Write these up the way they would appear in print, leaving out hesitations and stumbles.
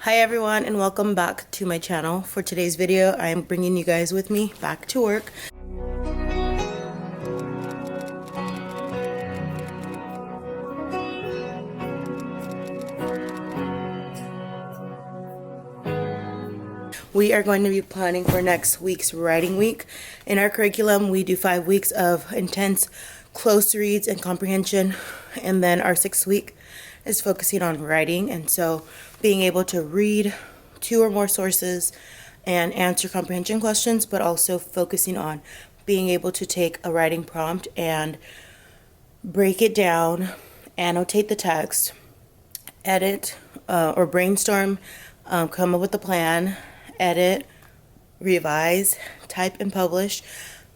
Hi everyone, and welcome back to my channel. For today's video, I am bringing you guys with me back to work. We are going to be planning for next week's writing week. In our curriculum, we do 5 weeks of intense close reads and comprehension, and then our 6th week is focusing on writing. And so being able to read 2 or more sources and answer comprehension questions, but also focusing on being able to take a writing prompt and break it down, annotate the text, edit or brainstorm, come up with a plan, edit, revise, type, and publish.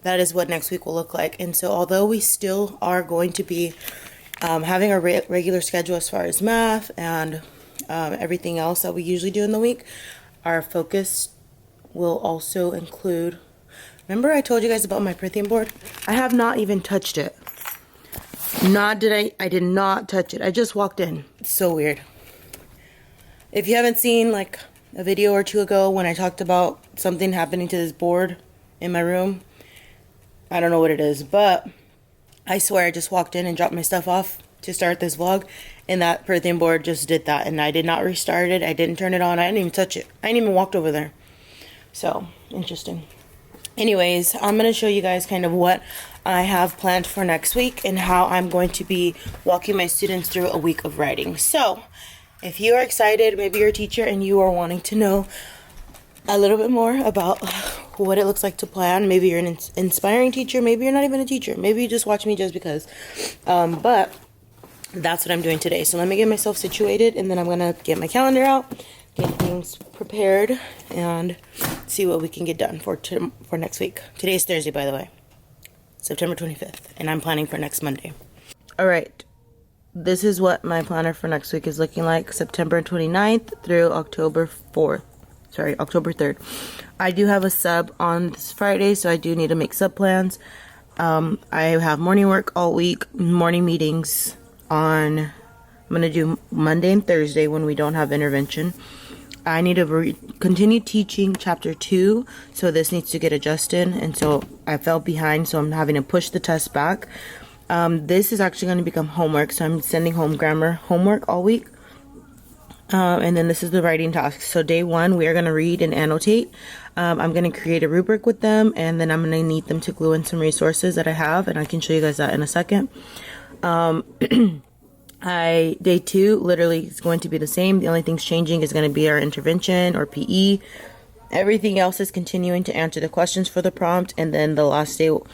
That is what next week will look like. And so although we still are going to be having a regular schedule as far as math and everything else that we usually do in the week, our focus will also include, remember I told you guys about my Pythium board? I have not even touched it. I did not touch it. I just walked in. It's so weird. If you haven't seen like a video or 2 ago when I talked about something happening to this board in my room, I don't know what it is, but I swear I just walked in and dropped my stuff off to start this vlog, and that Pythium board just did that, and I did not restart it. I didn't turn it on. I didn't even touch it. I didn't even walk over there. So, interesting. Anyways, I'm going to show you guys kind of what I have planned for next week and how I'm going to be walking my students through a week of writing. So, if you are excited, maybe you're a teacher and you are wanting to know a little bit more about what it looks like to plan. Maybe you're an inspiring teacher. Maybe you're not even a teacher. Maybe you just watch me just because. But that's what I'm doing today. So let me get myself situated, and then I'm going to get my calendar out, get things prepared, and see what we can get done for next week. Today's Thursday, by the way. September 25th. And I'm planning for next Monday. Alright. This is what my planner for next week is looking like. September 29th through October 3rd. I do have a sub on this Friday, so I do need to make sub plans. I have morning work all week, morning meetings on, I'm going to do Monday and Thursday when we don't have intervention. I need to continue teaching chapter 2, so this needs to get adjusted, and so I fell behind, so I'm having to push the test back. This is actually going to become homework, so I'm sending home grammar homework all week. And then this is the writing task. So day 1, we are going to read and annotate. I'm going to create a rubric with them, and then I'm going to need them to glue in some resources that I have, and I can show you guys that in a second. Day 2 literally is going to be the same. The only things changing is going to be our intervention or PE. Everything else is continuing to answer the questions for the prompt, and then the last 2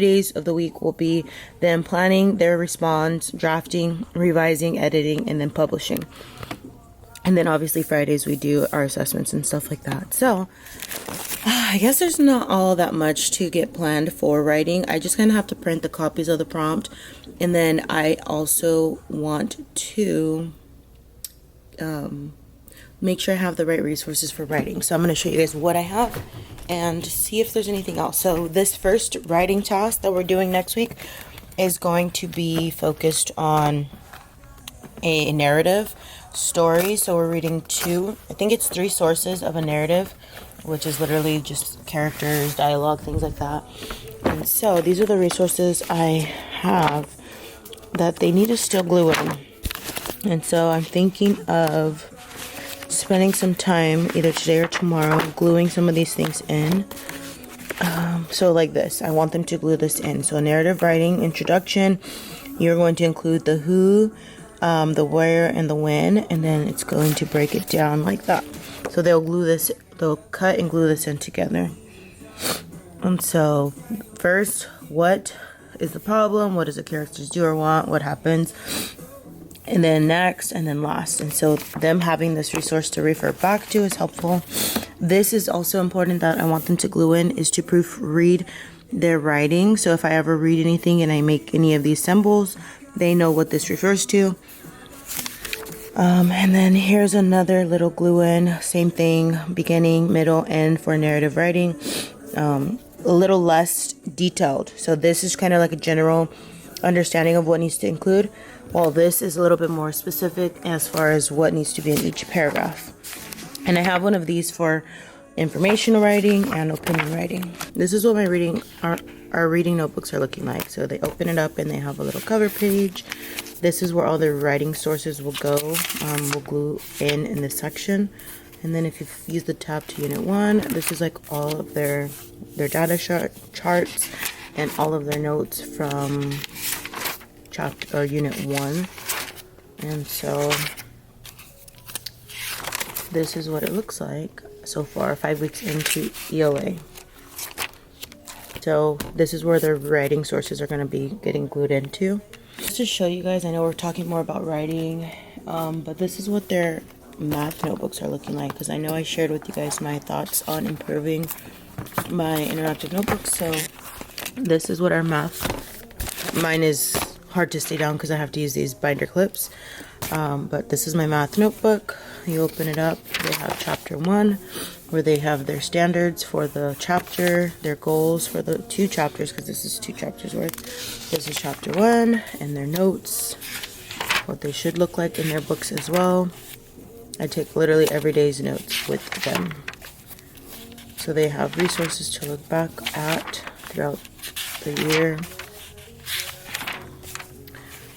days of the week will be them planning their response, drafting, revising, editing, and then publishing. And then obviously Fridays we do our assessments and stuff like that. So I guess there's not all that much to get planned for writing. I just kind of have to print the copies of the prompt, and then I also want to make sure I have the right resources for writing. So I'm going to show you guys what I have and see if there's anything else. So this first writing task that we're doing next week is going to be focused on a narrative story. So we're reading 3 sources of a narrative, which is literally just characters, dialogue, things like that. And so these are the resources I have that they need to still glue in. And so I'm thinking of spending some time either today or tomorrow gluing some of these things in. So like this, I want them to glue this in. So a narrative writing introduction, you're going to include the who, the where, and the when, and then it's going to break it down like that. So they'll cut and glue this in together. And so first, what is the problem? What does the characters do or want? What happens? And then next, and then last. And so them having this resource to refer back to is helpful. This is also important that I want them to glue in, is to proofread their writing. So if I ever read anything and I make any of these symbols, they know what this refers to. And then here's another little glue in. Same thing, beginning, middle, end for narrative writing. A little less detailed. So this is kind of like a general understanding of what needs to include, while this is a little bit more specific as far as what needs to be in each paragraph. And I have one of these for informational writing and opinion writing. This is what my our reading notebooks are looking like. So they open it up and they have a little cover page. This is where all the writing sources will go. We'll glue in this section. And then if you use the tab to Unit 1, this is like all of their data charts and all of their notes from Unit 1. And so this is what it looks like so far, 5 weeks into ELA. So this is where the writing sources are going to be getting glued into. Just to show you guys, I know we're talking more about writing, but this is what their math notebooks are looking like, because I know I shared with you guys my thoughts on improving my interactive notebooks. So this is what our math, mine is hard to stay down because I have to use these binder clips, but this is my math notebook. You open it up, they have chapter 1 where they have their standards for the chapter, their goals for the 2 chapters, because this is 2 chapters worth. This is chapter 1 and their notes, what they should look like in their books as well. I take literally every day's notes with them. So they have resources to look back at throughout the year.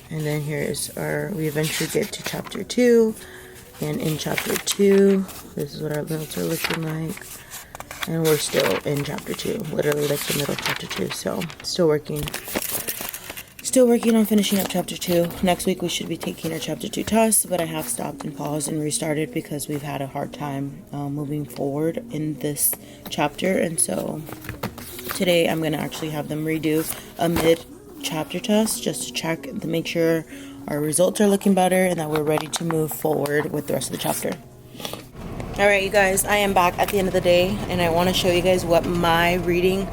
And then here is we eventually get to chapter 2. And in chapter 2, this is what our notes are looking like. And we're still in chapter 2, literally like the middle of chapter 2. So still working on finishing up chapter 2. Next week we should be taking our chapter 2 test, but I have stopped and paused and restarted because we've had a hard time moving forward in this chapter. And so today I'm going to actually have them redo a mid-chapter test just to check to make sure our results are looking better and that we're ready to move forward with the rest of the chapter. Alright, you guys, I am back at the end of the day and I want to show you guys what my reading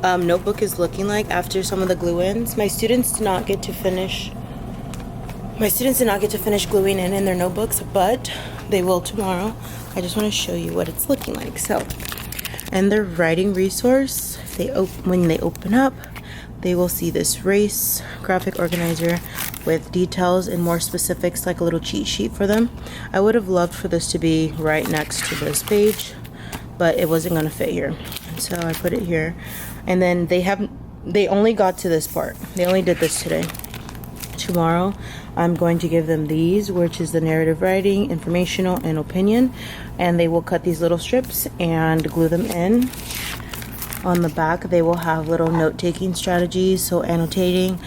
notebook is looking like after some of the glue-ins. My students did not get to finish gluing in their notebooks, but they will tomorrow. I just want to show you what it's looking like. So, and their writing resource, when they open up, they will see this race graphic organizer with details and more specifics, like a little cheat sheet for them. I would have loved for this to be right next to this page, but it wasn't going to fit here. So I put it here. And then they only got to this part. They only did this today. Tomorrow, I'm going to give them these, which is the narrative writing, informational, and opinion. And they will cut these little strips and glue them in. On the back, they will have little note-taking strategies, so annotating,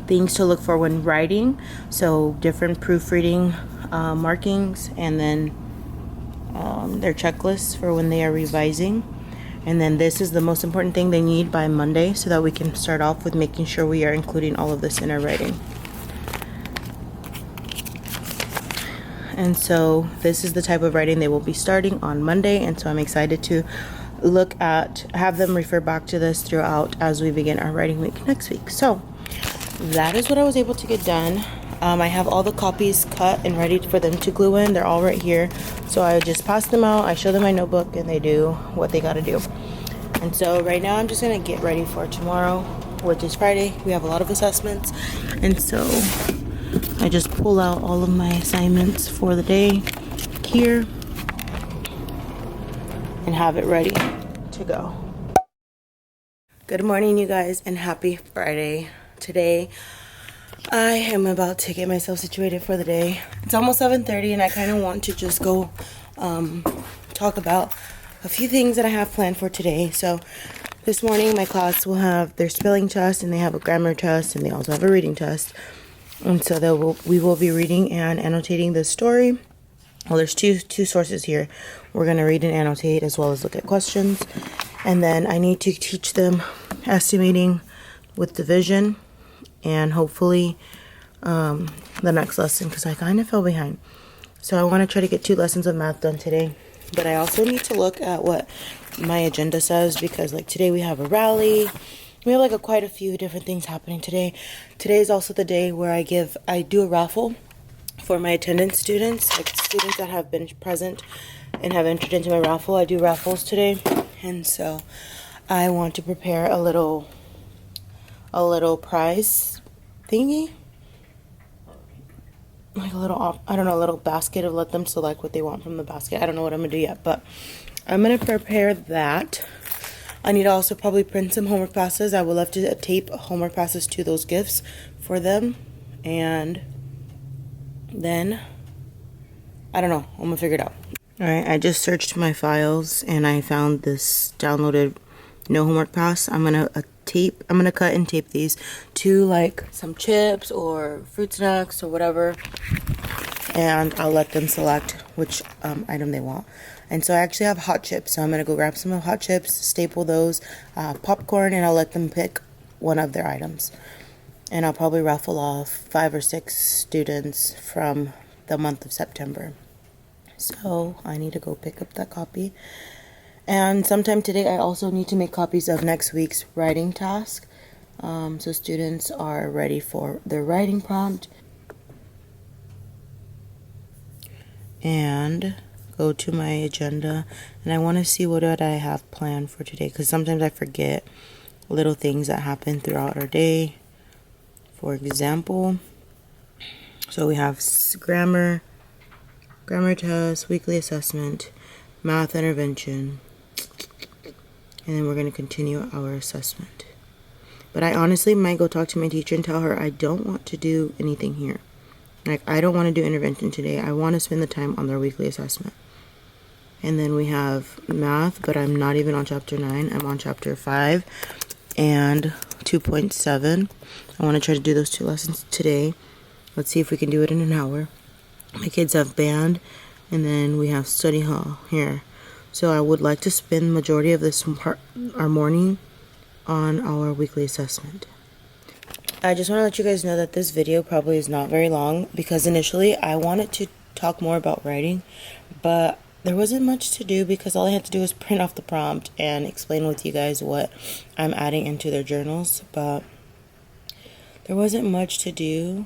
things to look for when writing, so different proofreading markings, and then their checklists for when they are revising. And then this is the most important thing they need by Monday, so that we can start off with making sure we are including all of this in our writing. And so this is the type of writing they will be starting on Monday, and so I'm excited to have them refer back to this throughout as we begin our writing week next week. So that is what I was able to get done. I have all the copies cut and ready for them to glue in. They're all right here. So I just pass them out, I show them my notebook, and they do what they gotta do. And so right now I'm just gonna get ready for tomorrow, which is Friday. We have a lot of assessments. And so I just pull out all of my assignments for the day here and have it ready to go. Good morning, you guys, and happy Friday. Today I am about to get myself situated for the day. It's almost 7:30 and I kind of want to just go talk about a few things that I have planned for today. So this morning my class will have their spelling test, and they have a grammar test, and they also have a reading test. And so we will be reading and annotating the story. Well, there's two sources here. We're going to read and annotate as well as look at questions. And then I need to teach them estimating with division, and hopefully the next lesson, because I kind of fell behind. So I want to try to get 2 lessons of math done today. But I also need to look at what my agenda says, because like today we have a rally. We have like quite a few different things happening today. Today is also the day where I do a raffle for my attendance students, like students that have been present and have entered into my raffle. I do raffles today, and so I want to prepare a little prize thingy. like a little, I don't know, a little basket of let them select what they want from the basket. I don't know what I'm gonna do yet, but I'm gonna prepare that. I need to also probably print some homework passes. I would love to tape homework passes to those gifts for them. And then, I don't know, I'm gonna figure it out. Alright, I just searched my files and I found this downloaded no homework pass. I'm gonna cut and tape these to like some chips or fruit snacks or whatever. And I'll let them select which item they want. And so I actually have hot chips, so I'm gonna go grab some of hot chips, staple those, popcorn, and I'll let them pick one of their items. And I'll probably raffle off 5 or 6 students from the month of September. So I need to go pick up that copy. And sometime today I also need to make copies of next week's writing task. So students are ready for their writing prompt. And go to my agenda, and I want to see what I have planned for today, because sometimes I forget little things that happen throughout our day. For example, so we have grammar test, weekly assessment, math intervention, and then we're going to continue our assessment. But I honestly might go talk to my teacher and tell her I don't want to do anything here. Like, I don't want to do intervention today. I want to spend the time on their weekly assessment. And then we have math, but I'm not even on chapter 9. I'm on chapter 5 and 2.7. I want to try to do those 2 lessons today. Let's see if we can do it in an hour. My kids have band, and then we have study hall here. So I would like to spend the majority of this our morning on our weekly assessment. I just want to let you guys know that this video probably is not very long, because initially I wanted to talk more about writing, but there wasn't much to do because all I had to do was print off the prompt and explain with you guys what I'm adding into their journals. But there wasn't much to do,